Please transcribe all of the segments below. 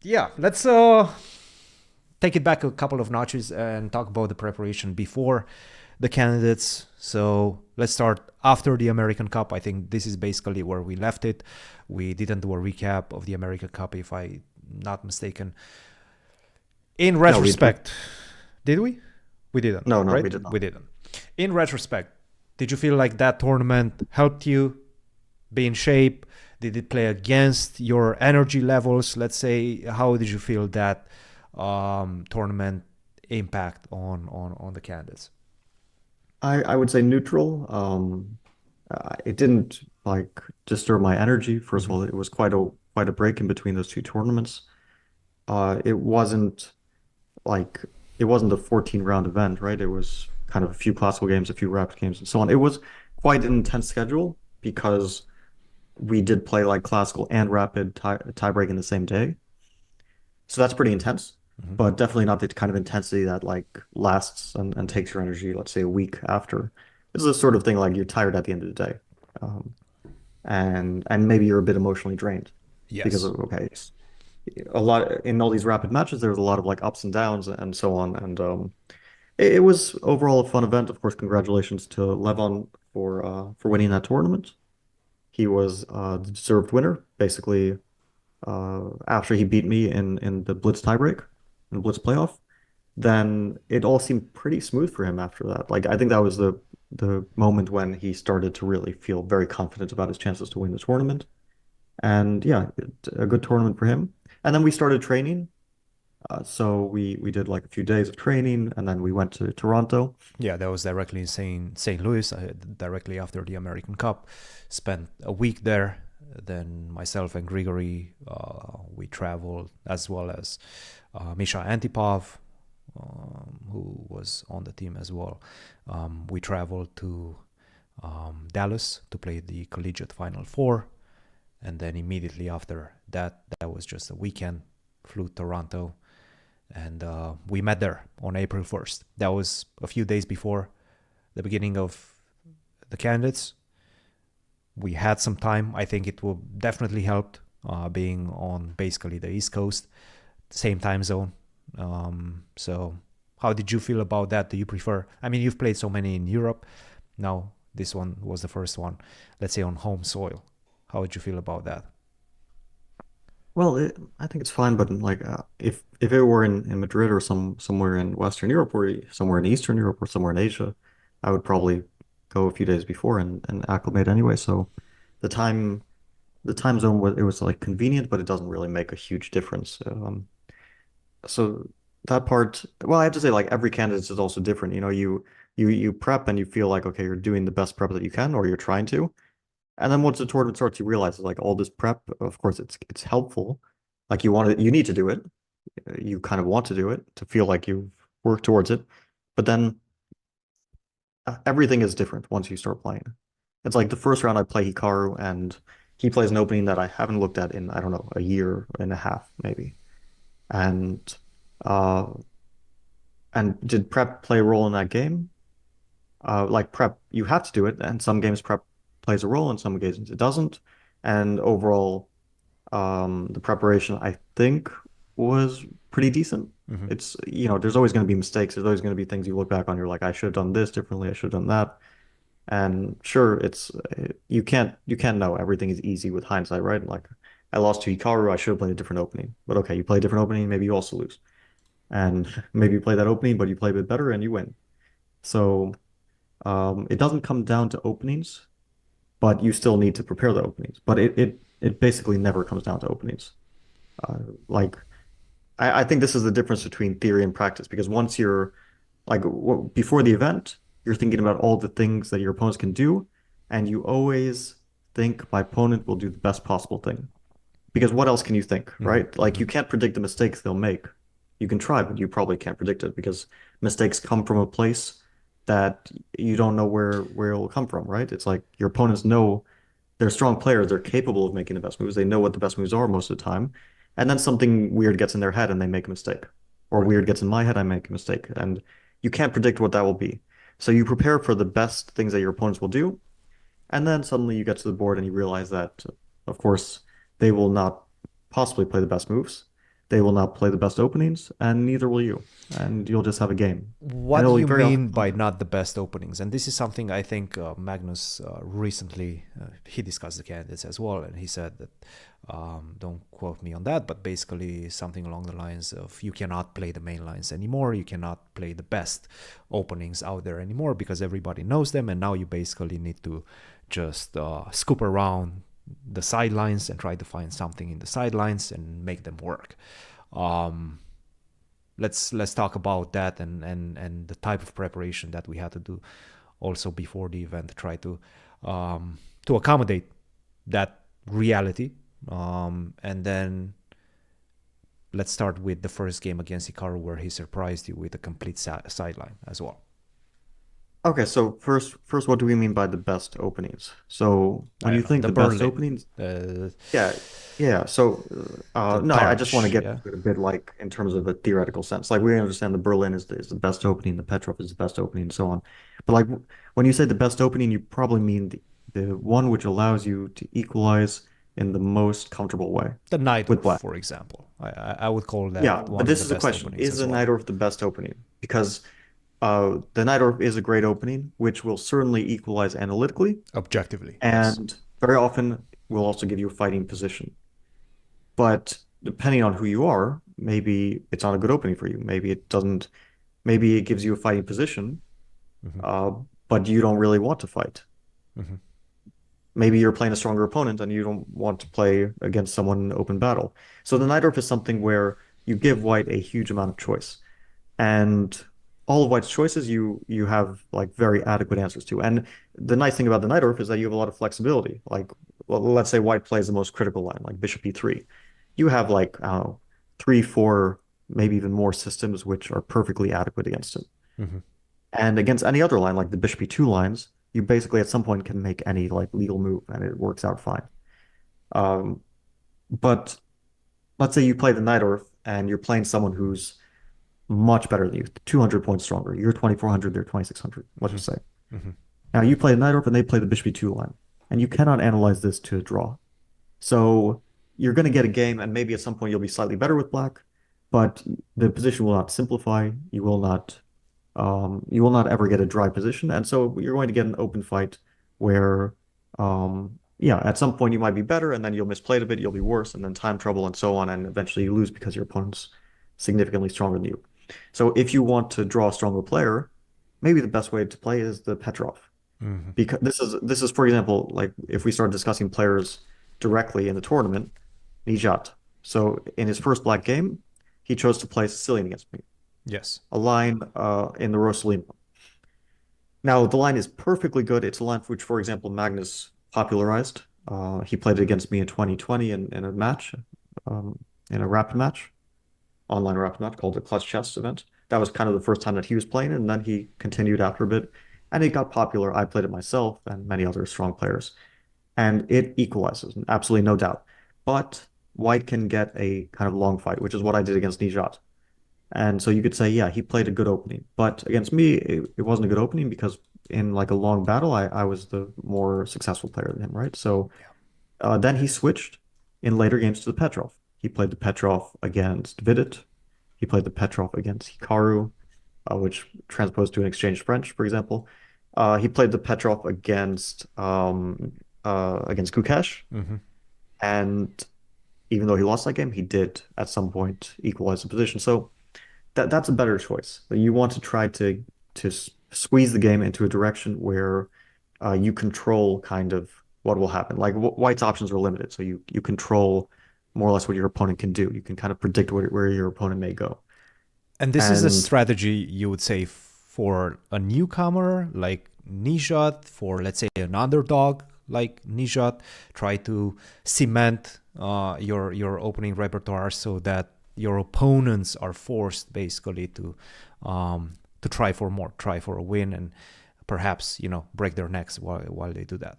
Yeah, let's take it back a couple of notches and talk about the preparation before the candidates. So let's start after the American Cup. I think this is basically where we left it. We didn't do a recap of the American Cup, if I'm not mistaken. In No, we retrospect, did we? We didn't, no, right? we did We not. didn't. In retrospect, did you feel like that tournament helped you be in shape? Did it play against your energy levels? Let's say, how did you feel that tournament impact on the candidates? I would say neutral. It didn't like disturb my energy. First of Mm-hmm. all, it was quite a break in between those two tournaments. It wasn't like it wasn't a 14 round event, right? It was kind of a few classical games, a few rapid games, and so on. It was quite an intense schedule because we did play like classical and rapid tie break in the same day. So that's pretty intense, Mm-hmm. but definitely not the kind of intensity that like lasts and takes your energy, let's say a week after. This is the sort of thing like you're tired at the end of the day. Um, and maybe you're a bit emotionally drained because Yes. of okay, a lot in all these rapid matches, there's a lot of like ups and downs and so on. And it was overall a fun event. Of course, congratulations to Levon for winning that tournament. He was the deserved winner, basically after he beat me in the Blitz tiebreak, in the Blitz playoff. Then it all seemed pretty smooth for him after that. Like I think that was the moment when he started to really feel very confident about his chances to win the tournament. And yeah, a good tournament for him. And then we started training. So we did like a few days of training, and then we went to Toronto. Yeah, that was directly in St. Louis, directly after the American Cup. Spent a week there. Then myself and Grigory, we traveled, as well as Misha Antipov, who was on the team as well. We traveled to Dallas to play the collegiate Final Four, and then immediately after that, that was just a weekend. Flew to Toronto, and we met there on April 1st. That was a few days before the beginning of the candidates. We had some time. I think it will definitely help being on basically the East Coast, same time zone. So, how did you feel about that? Do you prefer? I mean, you've played so many in Europe. Now, this one was the first one, let's say on home soil. How would you feel about that? Well, I think it's fine, but like if it were in Madrid or somewhere in Western Europe or somewhere in Eastern Europe or somewhere in Asia, I would probably go a few days before and acclimate anyway. So the time the time zone was it was like convenient, but it doesn't really make a huge difference. So that part, well, I have to say like every candidate is also different. You know, you prep and you feel like okay, you're doing the best prep that you can, or you're trying to. And then once the tournament starts, you realize like all this prep, of course, it's helpful. Like you need to do it. You kind of want to do it to feel like you've worked towards it. But then everything is different once you start playing. It's like the first round I play Hikaru, and he plays an opening that I haven't looked at in, I don't know, a year and a half, maybe. And uh and did prep play a role in that game? Like prep, you have to do it, and some games prep plays a role, and some games it doesn't. And overall, the preparation I think was pretty decent. Mm-hmm. It's, there's always going to be mistakes. There's always going to be things you look back on, you're like, I should have done this differently. I should have done that. And sure, you can't know everything is easy with hindsight, right? Like I lost to Hikaru, I should have played a different opening. But okay, you play a different opening, maybe you also lose. And maybe you play that opening, but you play a bit better and you win. So it doesn't come down to openings, but you still need to prepare the openings. But it basically never comes down to openings. Uh, like I think this is the difference between theory and practice because once you're like before the event, you're thinking about all the things that your opponents can do, and you always think my opponent will do the best possible thing. Because what else can you think, Mm-hmm. right? Like Mm-hmm. you can't predict the mistakes they'll make. You can try, but you probably can't predict it because mistakes come from a place that you don't know where it will come from, right? It's like your opponents know they're strong players. They're capable of making the best moves. They know what the best moves are most of the time. And then something weird gets in their head and they make a mistake. Or Right. weird gets in my head, I make a mistake. And you can't predict what that will be. So you prepare for the best things that your opponents will do. And then suddenly you get to the board and you realize that, of course, they will not possibly play the best moves. they will not play the best openings, and neither will you. And you'll just have a game. And What do it'll you very often mean come by down. not the best openings? And this is something I think Magnus recently he discussed the candidates as well, and he said that don't quote me on that, but basically something along the lines of you cannot play the main lines anymore, you cannot play the best openings out there anymore because everybody knows them, and now you basically need to just scoop around the sidelines and try to find something in the sidelines and make them work. Um, let's talk about that and the type of preparation that we had to do also before the event to try to accommodate that reality. And then let's start with the first game against Hikaru where he surprised you with a complete sideline as well. Okay, so first, what do we mean by the best openings? So I when don't you know, think the the best Berlin, openings, uh, yeah, yeah. So the no, I just want to Tarnish, get yeah, into it a bit like in terms of a theoretical sense. Like we understand the Berlin is the best opening, the Petrov is the best opening, and so on. But like when you say the best opening, you probably mean the one which allows you to equalize in the most comfortable way the with Najdorf, black. for example. I would call that Yeah, but one of this the is a best question. openings Is as the well, Najdorf the best opening? Because the Najdorf is a great opening, which will certainly equalize analytically, objectively. Yes. and very often will also give you a fighting position. But depending on who you are, maybe it's not a good opening for you. Maybe it doesn't, maybe it gives you a fighting position, Mm-hmm. uh, but you don't really want to fight. Mm-hmm. Maybe you're playing a stronger opponent and you don't want to play against someone in open battle. So the Najdorf is something where you give white a huge amount of choice. And all of White's choices you have like very adequate answers to. And the nice thing about the Najdorf is that you have a lot of flexibility. Like, well, let's say White plays the most critical line, like Bishop E3. You have like, I don't know, three, four, maybe even more systems which are perfectly adequate against it. Mm-hmm. And against any other line, like the Bishop E2 lines, you basically at some point can make any like legal move and it works out fine. Um, but let's say you play the Najdorf and you're playing someone who's much better than you, 200 points stronger. You're 2,400, they're 2,600, let's Mm-hmm. just say. Mm-hmm. Now you play the Nighthawk and they play the Bishop 2 line, and you cannot analyze this to a draw. So you're going to get a game, and maybe at some point you'll be slightly better with black, but the position will not simplify. You will not ever get a dry position, and so you're going to get an open fight where, yeah, at some point you might be better, and then you'll misplay it a bit, you'll be worse, and then time trouble and so on, and eventually you lose because your opponent's significantly stronger than you. So if you want to draw a stronger player, maybe the best way to play is the Petrov. Mm-hmm. Because this is for example, like if we start discussing players directly in the tournament, Nijat. So in his first black game, he chose to play Sicilian against me, Yes. a line in the Rosalino. Now the line is perfectly good. It's a line which, for example, Magnus popularized. He played it against me in 2020 in a match, um, in a rapid match, online rapid match called the Clutch Chess event. That was kind of the first time that he was playing, and then he continued after a bit, and it got popular. I played it myself and many other strong players, and it equalizes, absolutely no doubt. But White can get a kind of long fight, which is what I did against Nijat. And so you could say, yeah, he played a good opening. But against me, it wasn't a good opening because in like a long battle, I was the more successful player than him, right? So Yeah. then he switched in later games to the Petrov. He played the Petrov against Vidit. He played the Petrov against Hikaru, which transposed to an exchange French, for example. He played the Petrov against Gukesh, Mm-hmm. and even though he lost that game, he did at some point equalize the position. So that's a better choice. You want to try to squeeze the game into a direction where you control kind of what will happen. Like White's options are limited, so you control more or less what your opponent can do. You can kind of predict where your opponent may go. And this is a And strategy you would say for a newcomer like Nijat, for let's say an underdog like Nijat, try to cement your opening repertoire so that your opponents are forced basically to try for more, try for a win, and perhaps break their necks while they do that.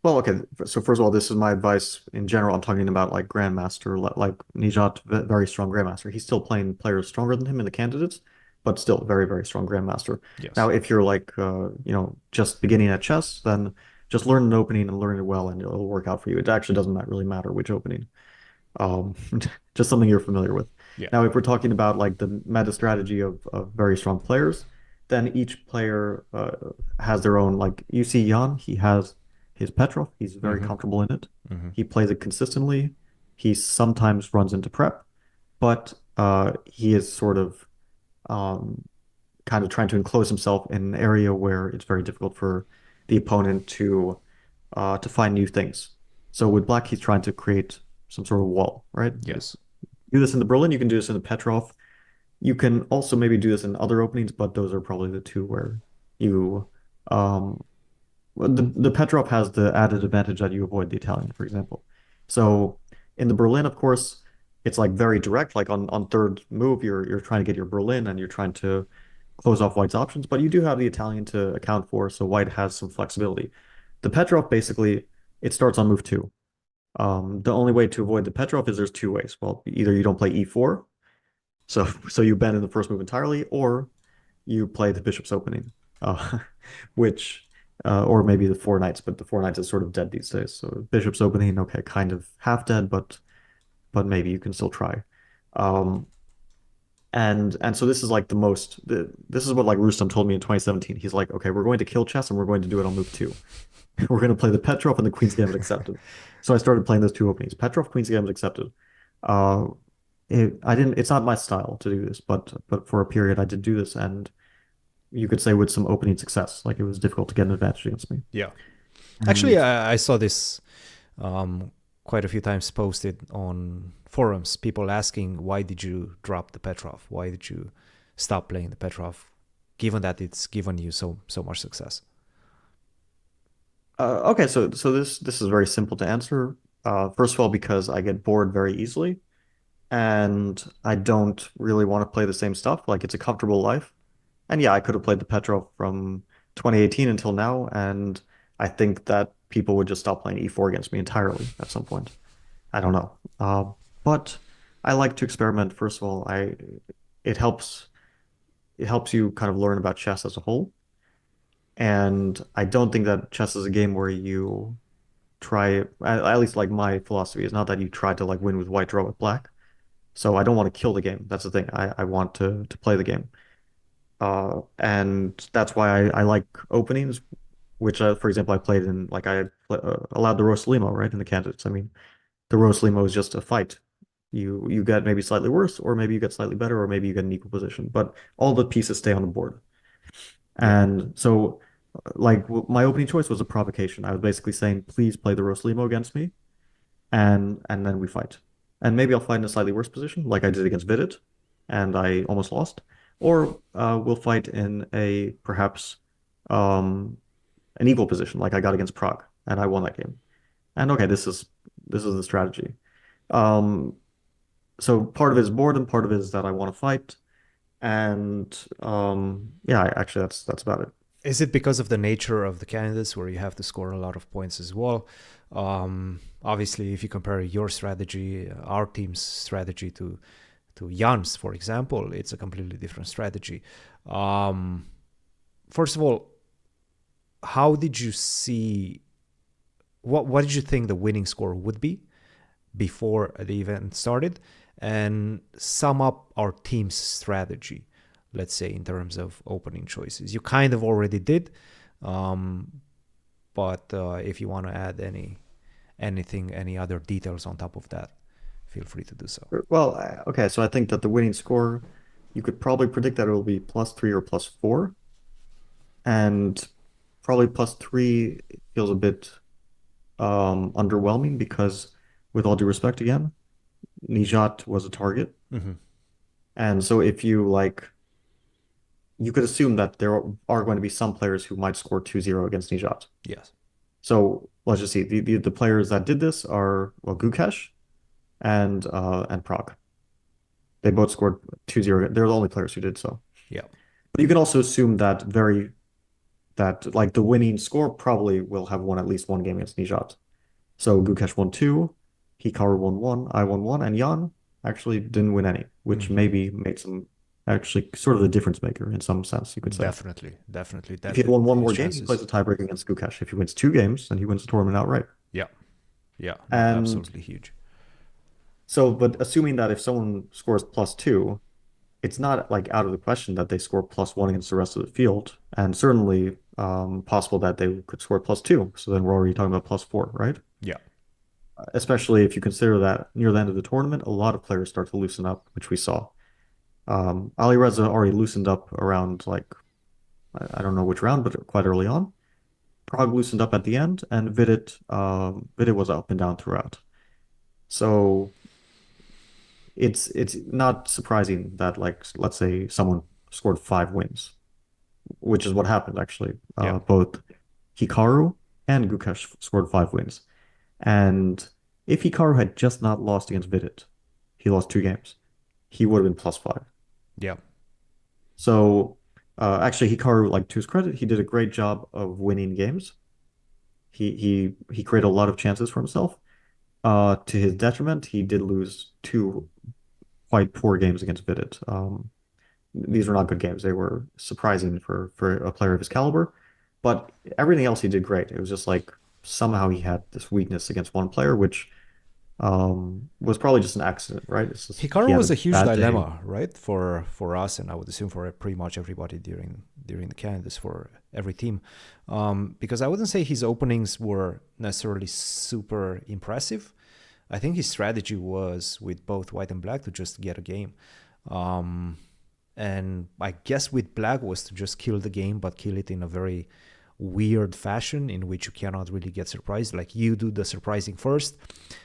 well, okay. So first of all, this is my advice in general. I'm talking about like Grandmaster, like Nijat, very strong Grandmaster. He's still playing players stronger than him in the candidates, but still very, very strong Grandmaster. Now, Yes. if you're like, just beginning at chess, then just learn an opening and learn it well, and it'll work out for you. It actually doesn't really matter which opening. Um, just something you're familiar with. Yeah. Now, if we're talking about like the meta strategy of very strong players, then each player has their own. Like you see, Jan, he has his Petrov. He's very Mm-hmm. comfortable in it. Mm-hmm. He plays it consistently. He sometimes runs into prep, but he is sort of um, kind of trying to enclose himself in an area where it's very difficult for the opponent to find new things. So with Black, he's trying to create some sort of wall, right? Yes. Do this in the Berlin, you can do this in the Petrov. You can also maybe do this in other openings, but those are probably the two where you um well, the Petrov has the added advantage that you avoid the Italian, for example. So in the Berlin, of course, it's like very direct. Like on third move, you're trying to get your Berlin and you're trying to close off White's options, but you do have the Italian to account for, so White has some flexibility. The Petrov basically it starts on move two. The only way to avoid the Petrov is there's two ways. Well, either you don't play e4, so you bend in the first move entirely, or you play the bishop's opening, uh, which or maybe the four knights, but the four knights is sort of dead these days. So bishop's opening, okay, kind of half dead, but maybe you can still try. Um, and so this is like this is what like Rustam told me in 2017. He's like, okay, we're going to kill chess and we're going to do it on move two. We're going to play the Petrov and the Queen's Gambit accepted. So I started playing those two openings. Petrov, Queen's Gambit accepted. Uh, I didn't. It's not my style to do this, but for a period I did do this, and you could say with some opening success. Like it was difficult to get an advantage against me. Yeah. Actually, And I saw this um, quite a few times posted on forums. People asking, why did you drop the Petrov? Why did you stop playing the Petrov, given that it's given you so much success? okay, so this is very simple to answer. First of all, because I get bored very easily, and I don't really want to play the same stuff. Like it's a comfortable life. And yeah, I could have played the Petrov from 2018 until now, and I think that people would just stop playing E4 against me entirely at some point. I don't know. But I like to experiment. First of all, I it helps it helps you kind of learn about chess as a whole. And I don't think that chess is a game where you try, at least like my philosophy is not that you try to like win with white, draw with black. So I don't want to kill the game. That's the thing. I want to play the game. And that's why I like openings, which, for example, I played in, like, allowed the Roast Limo, right, in the candidates. I mean, the Roast Limo is just a fight. You get maybe slightly worse, or maybe you get slightly better, or maybe you get an equal position, but all the pieces stay on the board. Yeah. And so, like, my opening choice was a provocation. I was basically saying, please play the Roast Limo against me, and then we fight. And maybe I'll fight in a slightly worse position, like I did against Vidit, and I almost lost. Or we'll fight in a perhaps um, an equal position, like I got against Prague, and I won that game. And okay, this is the strategy. Um, so part of it is boredom, part of it is that I want to fight, and yeah, actually that's about it. Is it because of the nature of the candidates where you have to score a lot of points as well? Obviously, if you compare your strategy, our team's strategy to Jan's, for example, it's a completely different strategy. Um, First of all, how did you see what did you think the winning score would be before the event started, and sum up our team's strategy, let's say in terms of opening choices? You kind of already did, um, but if you want to add any other details on top of that, feel free to do so. Well, okay, so I think that the winning score, you could probably predict that it will be +3 or +4, and probably +3 feels a bit underwhelming because, with all due respect again, Nijat was a target. Mm-hmm. And so if you like, you could assume that there are going to be some players who might score 2-0 against Nijat. Yes. So let's just see. The players that did this are, well, Gukesh and Prague. They both scored 2-0. They're the only players who did so. Yeah. But you can also assume that like the winning score probably will have won at least one game against Nijat. So Gukesh won two, Hikaru won one, I won one, and Jan actually didn't win any, which Mm-hmm. maybe made some actually sort of the difference maker in some sense, you could say. Definitely If that he had won one his more game, he plays chances. a tiebreaker against Gukesh. If he wins two games, then he wins the tournament outright. Yeah. Yeah. No, And absolutely huge. So, but assuming that if someone scores +2, it's not like out of the question that they score +1 against the rest of the field, and certainly possible that they could score +2. So then we're already talking about +4, right? Yeah. Especially if you consider that near the end of the tournament, a lot of players start to loosen up, which we saw. Ali Reza already loosened up around like I don't know which round, but quite early on. Prague loosened up at the end, and Vidit was up and down throughout. So it's not surprising that like let's say someone scored 5 wins, which is what happened actually. Yeah. Both Hikaru and Gukesh scored 5 wins, and if Hikaru had just not lost against Vidit, he lost 2 games. He would have been +5. Yeah. So actually, Hikaru, like to his credit, he did a great job of winning games. He created a lot of chances for himself. To his detriment, he did lose 2 quite poor games against Vidit. These were not good games. They were surprising for a player of his caliber, but everything else he did great. It was just like somehow he had this weakness against one player, which was probably just an accident, right? It's just he Hikaru had was a a huge bad day. dilemma, right, for us, and I would assume for pretty much everybody during the candidates for every team, because I wouldn't say his openings were necessarily super impressive. I think his strategy was with both white and black to just get a game, um, and I guess with black was to just kill the game, but kill it in a very weird fashion in which you cannot really get surprised. Like you do the surprising first,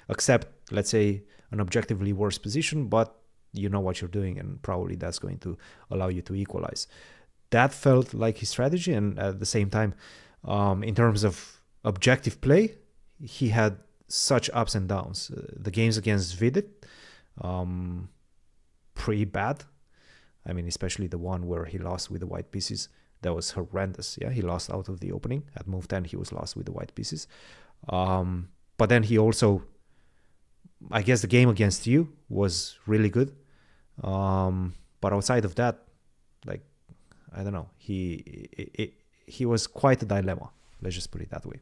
accept, let's say, an objectively worse position, but you know what you're doing, and probably that's going to allow you to equalize. That felt like his strategy, and at the same time, in terms of objective play, he had such ups and downs. The games against Vidit, um, pretty bad. I mean, especially the one where he lost with the white pieces. That was horrendous. Yeah, he lost out of the opening. At move 10, he was lost with the white pieces. But then he also, I guess the game against you was really good. But outside of that, like, I don't know. He was quite a dilemma. Let's just put it that way.